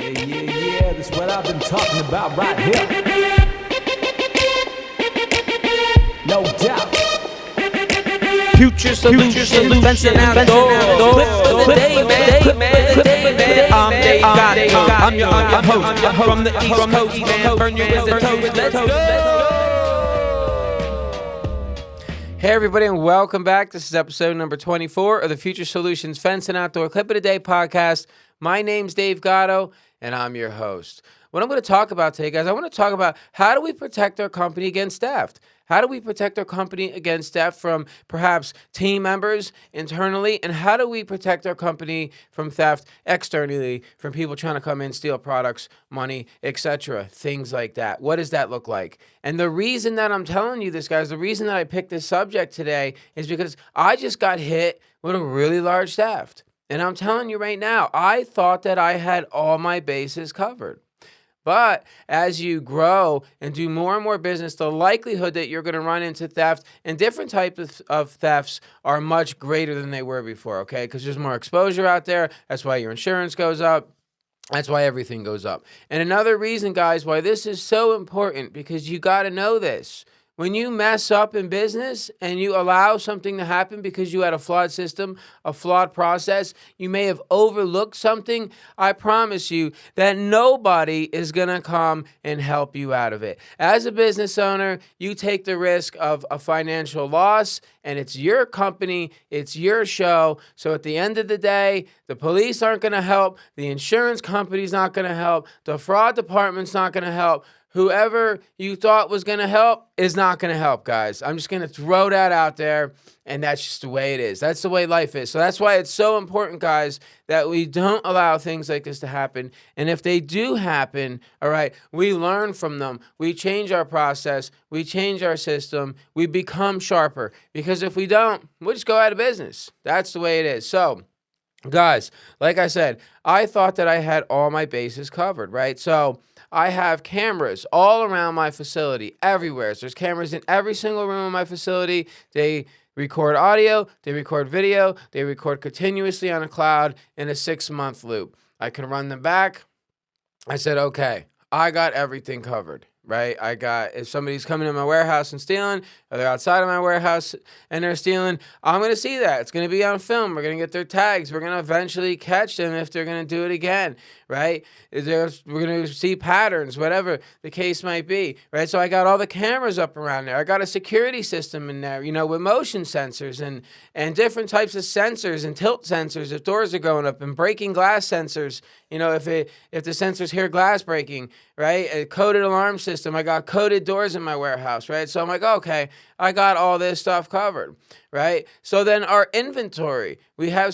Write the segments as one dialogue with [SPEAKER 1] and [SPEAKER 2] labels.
[SPEAKER 1] Yeah, that's what I've been talking about right here. No doubt.
[SPEAKER 2] Future solutions, fencing outdoors. Clip of the day, man. I'm Dave Gatto. I'm your host from the East Coast, man. Burn your ears and toes. Let's go. Hey everybody, and welcome back. This is episode number 24 of the Future Solutions Fence and Outdoor Clip of the Day podcast. My name's Dave Gatto, and I'm your host. What I'm going to talk about today, guys, I want to talk about how do we protect our company against theft? How do we protect our company against theft from perhaps team members internally? And how do we protect our company from theft externally from people trying to come in, steal products, money, etc., things like that? What does that look like? And the reason that I'm telling you this, guys, the reason that I picked this subject today is because I just got hit with a really large theft. And I'm telling you right now, I thought that I had all my bases covered. But as you grow and do more and more business, the likelihood that you're going to run into theft and different types of thefts are much greater than they were before, okay? Because there's more exposure out there. That's why your insurance goes up. That's why everything goes up. And another reason, guys, why this is so important, because you got to know this. When you mess up in business and you allow something to happen because you had a flawed system, a flawed process, you may have overlooked something, I promise you that nobody is going to come and help you out of it. As a business owner, you take the risk of a financial loss, and it's your company, it's your show. So at the end of the day, the police aren't going to help, the insurance company's not going to help, the fraud department's not going to help. Whoever you thought was going to help is not going to help, guys. I'm just going to throw that out there, and that's just the way it is. That's the way life is. So that's why it's so important, guys, that we don't allow things like this to happen. And if they do happen, all right, we learn from them. We change our process. We change our system. We become sharper. Because if we don't, we'll just go out of business. That's the way it is. So, guys, like I said, I thought that I had all my bases covered, right? So I have cameras all around my facility, everywhere. So there's cameras in every single room of my facility. They record audio, they record video, they record continuously on a cloud in a 6-month loop. I can run them back. I said, okay, I got everything covered, right? If somebody's coming in my warehouse and stealing, or they're outside of my warehouse and they're stealing, I'm going to see that. It's going to be on film. We're going to get their tags. We're going to eventually catch them if they're going to do it again, right? We're going to see patterns, whatever the case might be, right? So I got all the cameras up around there. I got a security system in there, with motion sensors and different types of sensors and tilt sensors if doors are going up, and breaking glass sensors, if the sensors hear glass breaking, right? A coded alarm system. I got coded doors in my warehouse, right? So I'm like, okay, I got all this stuff covered, right? So then our inventory, we have a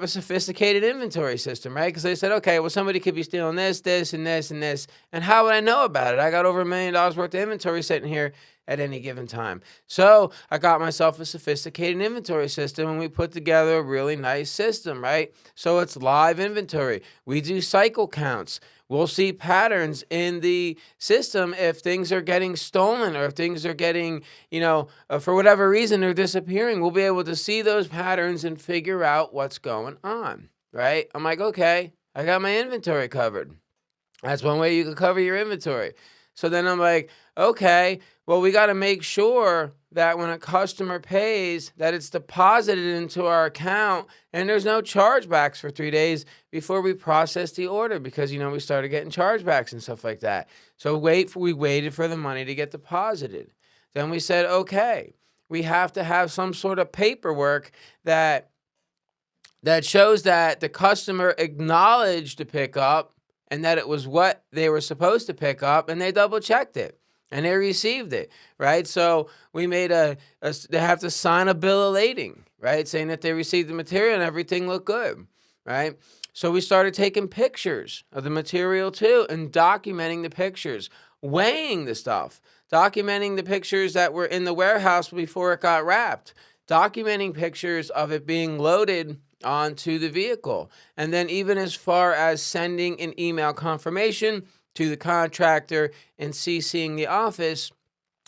[SPEAKER 2] sophisticated inventory system, right? Because they said, okay, well, somebody could be stealing this, this, and this, and this. And how would I know about it? I got over $1 million worth of inventory sitting here at any given time. So I got myself a sophisticated inventory system, and we put together a really nice system, right? So it's live inventory. We do cycle counts. We'll see patterns in the system if things are getting stolen, or if things are getting, for whatever reason, they're disappearing. We'll be able to see those patterns and figure out what's going on, right? I'm like, okay, I got my inventory covered. That's one way you can cover your inventory. So then I'm like, okay, well, we got to make sure that when a customer pays, that it's deposited into our account and there's no chargebacks for 3 days before we process the order, because, we started getting chargebacks and stuff like that. So we waited for the money to get deposited. Then we said, okay, we have to have some sort of paperwork that shows that the customer acknowledged the pickup and that it was what they were supposed to pick up, and they double checked it. And they received it, right? So we made they have to sign a bill of lading, right? Saying that they received the material and everything looked good, right? So we started taking pictures of the material too and documenting the pictures, weighing the stuff, documenting the pictures that were in the warehouse before it got wrapped, documenting pictures of it being loaded onto the vehicle. And then even as far as sending an email confirmation to the contractor and CCing the office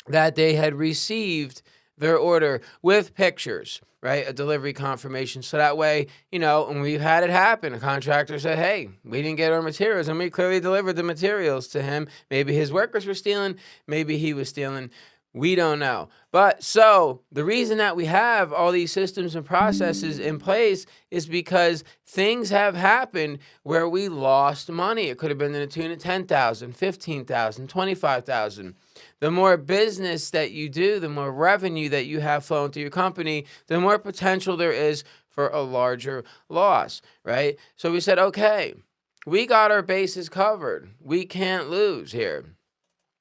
[SPEAKER 2] that they had received their order with pictures, right? A delivery confirmation. So that way, and we've had it happen. A contractor said, hey, we didn't get our materials, and we clearly delivered the materials to him. Maybe his workers were stealing. Maybe he was stealing. We don't know. But so the reason that we have all these systems and processes in place is because things have happened where we lost money. It could have been in the tune of $10,000, $15,000, $25,000. The more business that you do, the more revenue that you have flowing through your company, the more potential there is for a larger loss, right? So we said, okay, we got our bases covered. We can't lose here.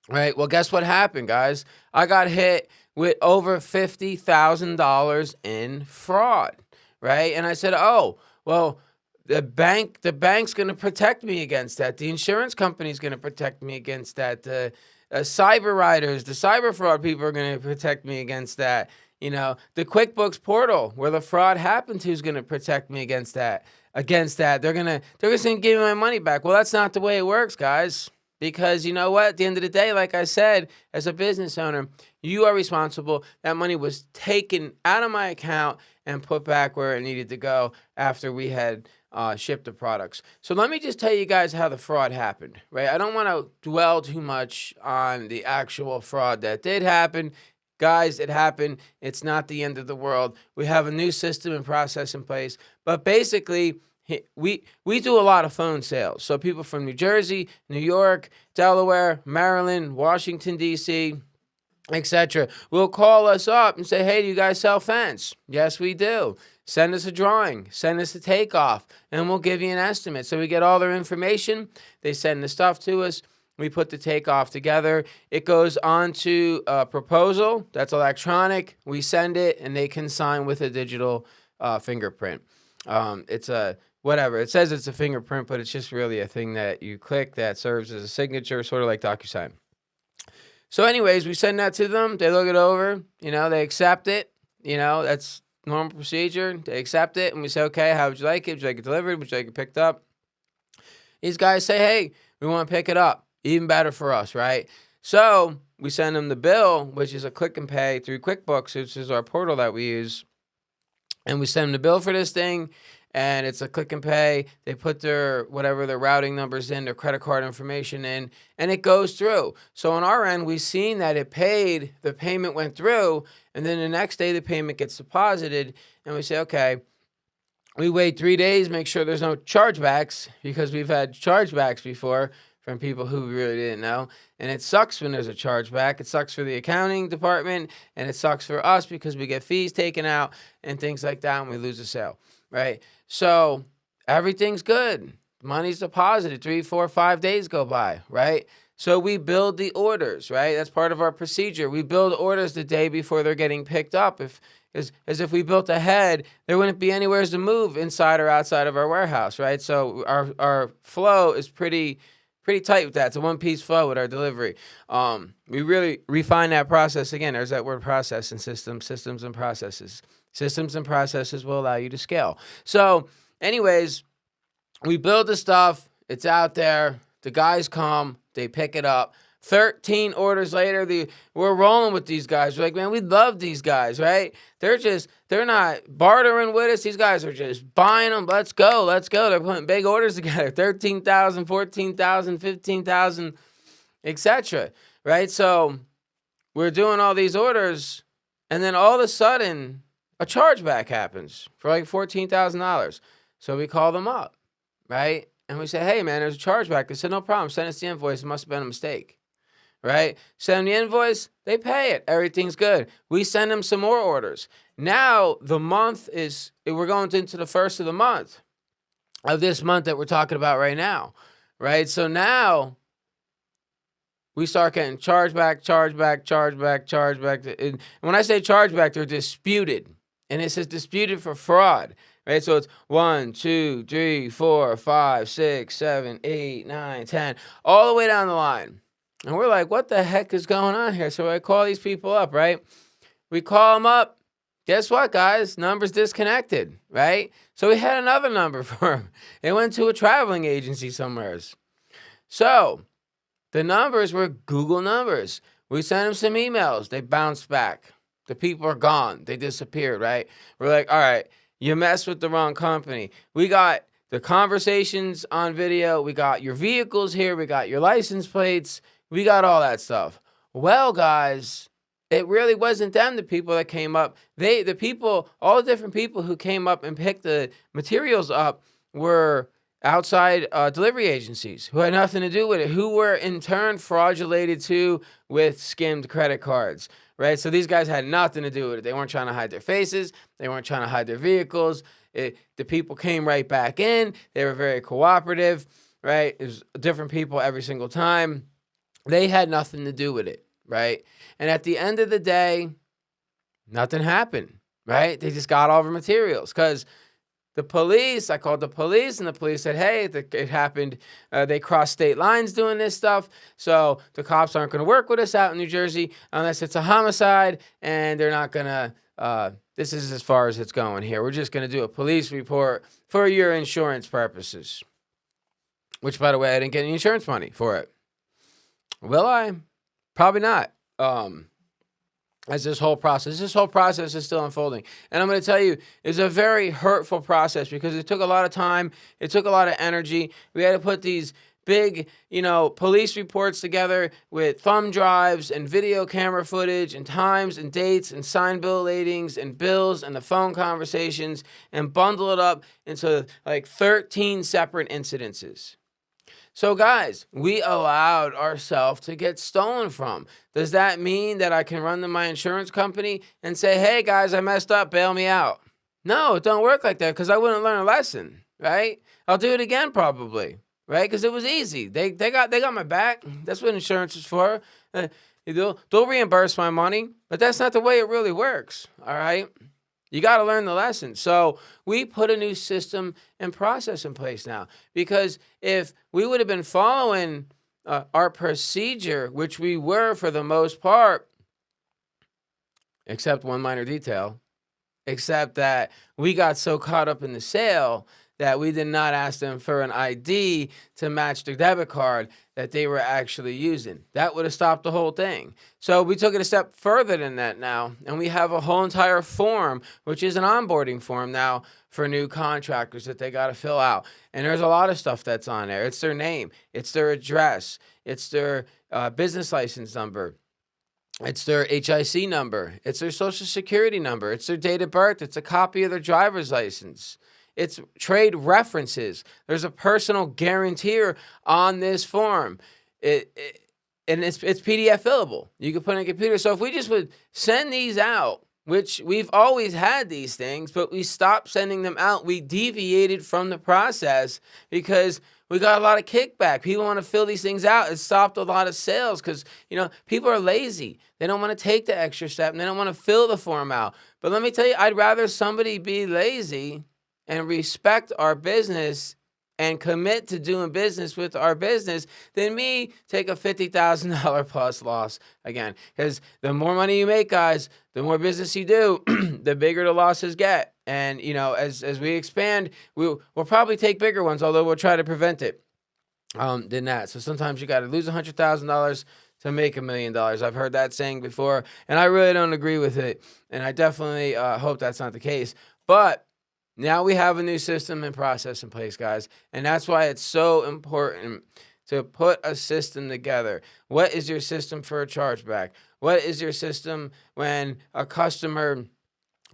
[SPEAKER 2] Right. Well, guess what happened, guys? I got hit with over $50,000 in fraud. Right. And I said, oh, well, the bank's going to protect me against that. The insurance company's going to protect me against that. The cyber riders, the cyber fraud people are going to protect me against that. The QuickBooks portal where the fraud happened to is going to protect me against that. They're going to give me my money back. Well, that's not the way it works, guys. Because you know what? At the end of the day, like I said, as a business owner, you are responsible. That money was taken out of my account and put back where it needed to go after we had shipped the products. So let me just tell you guys how the fraud happened, right? I don't want to dwell too much on the actual fraud that did happen. Guys, it happened. It's not the end of the world. We have a new system and process in place. But basically, we do a lot of phone sales. So people from New Jersey, New York, Delaware, Maryland, Washington, D.C., etc. will call us up and say, hey, do you guys sell fence? Yes, we do. Send us a drawing. Send us a takeoff, and we'll give you an estimate. So we get all their information. They send the stuff to us. We put the takeoff together. It goes on to a proposal that's electronic. We send it, and they can sign with a digital fingerprint. It's a whatever. It says it's a fingerprint, but it's just really a thing that you click that serves as a signature, sort of like DocuSign. So anyways, we send that to them. They look it over. They accept it. That's normal procedure. They accept it, and we say, okay, how would you like it? Would you like it delivered? Would you like it picked up? These guys say, hey, we want to pick it up. Even better for us, right? So we send them the bill, which is a click and pay through QuickBooks, which is our portal that we use. And we send them the bill for this thing, and it's a click and pay. They put their routing numbers in, their credit card information in, and it goes through. So on our end, we've seen that it paid, the payment went through, and then the next day the payment gets deposited, and we say, okay, we wait 3 days, make sure there's no chargebacks, because we've had chargebacks before from people who really didn't know. And it sucks when there's a chargeback. It sucks for the accounting department, and it sucks for us because we get fees taken out and things like that, and we lose a sale, right? So everything's good. Money's deposited. 3, 4, 5 days go by, right? So we build the orders, right? That's part of our procedure. We build orders the day before they're getting picked up. As if we built ahead, there wouldn't be anywhere to move inside or outside of our warehouse, right? So our flow is pretty tight with that. It's a one-piece flow with our delivery. We really refine that process. Again, there's that word process and systems and processes. Systems and processes will allow you to scale. So anyways, we build the stuff. It's out there. The guys come. They pick it up. 13 orders later, we're rolling with these guys. We're like, man, we love these guys, right? They're not bartering with us. These guys are just buying them. Let's go. They're putting big orders together. 13,000, 14,000, 15,000, etc. Right? So we're doing all these orders, and then all of a sudden, a chargeback happens for like $14,000. So we call them up, right? And we say, hey, man, there's a chargeback. They said, no problem. Send us the invoice. It must have been a mistake. Right? Send the invoice, they pay it. Everything's good. We send them some more orders. Now the month we're going into the first of the month of this month that we're talking about right now. Right? So now we start getting chargeback. And when I say chargeback, they're disputed. And it says disputed for fraud. Right? So it's 1, 2, 3, 4, 5, 6, 7, 8, 9, 10, all the way down the line. And we're like, what the heck is going on here? So I call these people up, right? We call them up. Guess what, guys? Number's disconnected, right? So we had another number for them. It went to a traveling agency somewhere. So the numbers were Google numbers. We sent them some emails. They bounced back. The people are gone. They disappeared, right? We're like, all right, you messed with the wrong company. We got the conversations on video. We got your vehicles here. We got your license plates. We got all that stuff. Well, guys, it really wasn't them, the people that came up. All the different people who came up and picked the materials up were outside delivery agencies who had nothing to do with it, who were in turn fraudulated too with skimmed credit cards, right? So these guys had nothing to do with it. They weren't trying to hide their faces. They weren't trying to hide their vehicles. The people came right back in. They were very cooperative, right? It was different people every single time. They had nothing to do with it, right? And at the end of the day, nothing happened, right? They just got all the materials because I called the police, and the police said, hey, it happened. They crossed state lines doing this stuff, so the cops aren't going to work with us out in New Jersey unless it's a homicide, and they're not going to, this is as far as it's going here. We're just going to do a police report for your insurance purposes, which, by the way, I didn't get any insurance money for it. Will I? Probably not. As this whole process is still unfolding. And I'm going to tell you, it's a very hurtful process because it took a lot of time. It took a lot of energy. We had to put these big, police reports together with thumb drives and video camera footage and times and dates and signed bill ladings and bills and the phone conversations and bundle it up into like 13 separate incidences. So guys, we allowed ourselves to get stolen from. Does that mean that I can run to my insurance company and say, hey guys, I messed up, bail me out? No, it don't work like that because I wouldn't learn a lesson, right? I'll do it again probably, right? Because it was easy. They got my back. That's what insurance is for. They'll reimburse my money, but that's not the way it really works, all right? You got to learn the lesson. So we put a new system and process in place now because if we would have been following our procedure, which we were for the most part, except one minor detail, except that we got so caught up in the sale that we did not ask them for an ID to match their debit card that they were actually using. That would have stopped the whole thing. So we took it a step further than that now, and we have a whole entire form, which is an onboarding form now for new contractors that they got to fill out. And there's a lot of stuff that's on there. It's their name, it's their address, it's their business license number, it's their HIC number, it's their social security number, it's their date of birth, it's a copy of their driver's license. It's trade references. There's a personal guarantor on this form. And it's PDF fillable. You can put it in a computer. So if we just would send these out, which we've always had these things, but we stopped sending them out. We deviated from the process because we got a lot of kickback. People want to fill these things out. It stopped a lot of sales because, people are lazy. They don't want to take the extra step and they don't want to fill the form out. But let me tell you, I'd rather somebody be lazy and respect our business and commit to doing business with our business than me take a $50,000 plus loss again. Because the more money you make, guys, the more business you do, the bigger the losses get. And, as we expand, we'll probably take bigger ones, although we'll try to prevent it than that. So sometimes you got to lose $100,000 to make $1 million. I've heard that saying before, and I really don't agree with it. And I definitely hope that's not the case. But now we have a new system and process in place, guys, and that's why it's so important to put a system together. What is your system for a chargeback? What is your system when a customer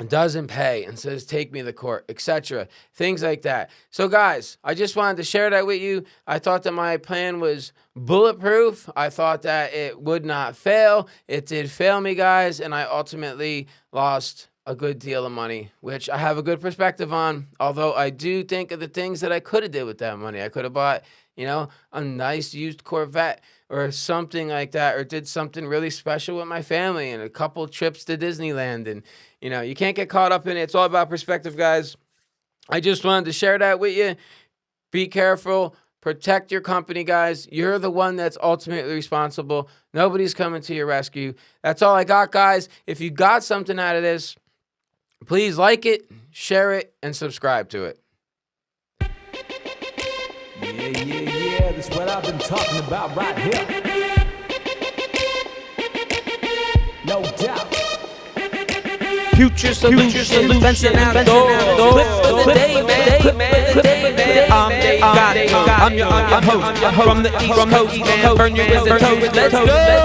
[SPEAKER 2] doesn't pay and says, take me to court, etc., things like that. So, guys, I just wanted to share that with you. I thought that my plan was bulletproof. I thought that it would not fail. It did fail me, guys, and I ultimately lost a good deal of money, which I have a good perspective on, although I do think of the things that I could have did with that money. I could have bought, a nice used Corvette or something like that, or did something really special with my family and a couple trips to Disneyland. And, you can't get caught up in it. It's all about perspective, guys. I just wanted to share that with you. Be careful. Protect your company, guys. You're the one that's ultimately responsible. Nobody's coming to your rescue. That's all I got, guys. If you got something out of this, please like it, share it, and subscribe to it.
[SPEAKER 1] Yeah, that's what I've been talking about right here. No doubt.
[SPEAKER 2] Future Solutions, fencing outdoors. Clip of the day, man. I'm Dave Gatto. I'm your host from the East Coast, man. Burn your toast. Let's go.